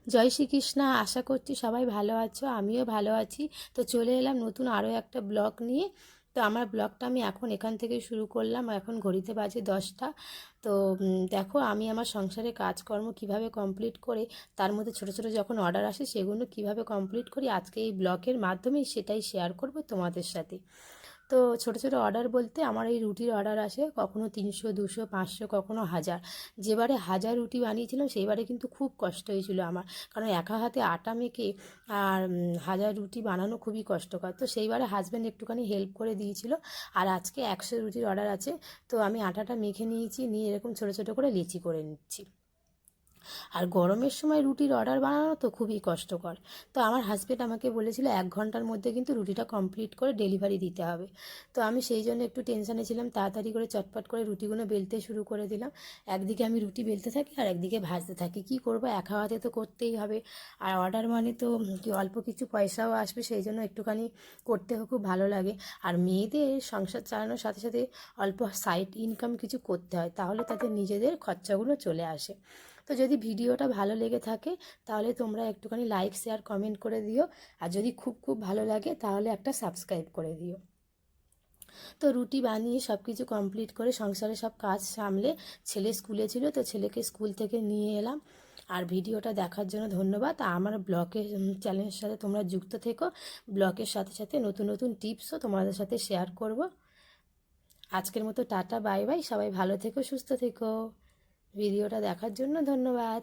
জয় শ্রীকৃষ্ণ। আশা করছি সবাই ভালো আছো, আমিও ভালো আছি। তো চলে এলাম নতুন আরও একটা ব্লগ নিয়ে। তো আমার ব্লগটা আমি এখন এখান থেকে শুরু করলাম। এখন ঘড়িতে বাজে 10টা। তো দেখো আমি আমার সংসারে কাজকর্ম কিভাবে কমপ্লিট করে, তার মধ্যে ছোট ছোট যখন অর্ডার আসে সেগুলো কিভাবে কমপ্লিট করি, আজকে এই ব্লগের মাধ্যমেই সেটাই শেয়ার করব তোমাদের সাথে। তো ছোট ছোট অর্ডার বলতে আমার এই রুটির অর্ডার আসে কখনো 300, 200, 500, কখনো 1000। যেবারে 1000 রুটি বানিয়েছিলাম সেইবারে কিন্তু খুব কষ্ট হয়েছিল আমার, কারণ একা হাতে আটা মেখে আর 1000 রুটি বানানো খুবই কষ্টকর। তো সেইবারে হাজব্যান্ড একটুখানি হেল্প করে দিয়েছিল। আর আজকে 100 রুটির অর্ডার আছে। তো আমি আটাটা মেখে নিয়েছি, নিয়ে এরকম ছোট ছোট করে লেচি করে নিচ্ছি। আর গরমের সময় রুটির অর্ডার বানানো তো খুবই কষ্টকর। তো আমার হাজব্যান্ড আমাকে বলেছিল 1 ঘন্টার মধ্যে কিন্তু রুটিটা কমপ্লিট করে ডেলিভারি দিতে হবে। তো আমি সেই জন্য একটু টেনশানে ছিলাম, তাড়াতাড়ি করে চটপট করে রুটিগুলো বেলতে শুরু করে দিলাম। একদিকে আমি রুটি বেলতে থাকি আর একদিকে ভাজতে থাকি। কি করব, একা হাতে তো করতেই হবে। আর অর্ডার মানে তো কি অল্প কিছু পয়সাও আসবে, সেই জন্য একটুখানি করতে খুব ভালো লাগে। আর মেয়েদের সংসার চালানোর সাথে সাথে অল্প সাইড ইনকাম কিছু করতে হয়, তাহলে তাদের নিজেদের খরচাগুলো চলে আসে। তো যদি ভিডিওটা ভালো লেগে থাকে তাহলে তোমরা একটুখানি লাইক, শেয়ার, কমেন্ট করে দিও। আর যদি খুব খুব ভালো লাগে তাহলে একটা সাবস্ক্রাইব করে দিও। তো রুটি বানিয়ে সব কিছু কমপ্লিট করে সংসারে সব কাজ সামলে, ছেলে স্কুলে ছিল তো ছেলেকে স্কুল থেকে নিয়ে এলাম। আর ভিডিওটা দেখার জন্য ধন্যবাদ। আমার ব্লগের চ্যানেলের সাথে তোমরা যুক্ত থেকো। ব্লগের সাথে সাথে নতুন নতুন টিপসও তোমাদের সাথে শেয়ার করব। আজকের মতো টাটা, বাই বাই। সবাই ভালো থেকো, সুস্থ থেকো। ভিডিওটা দেখার জন্য ধন্যবাদ।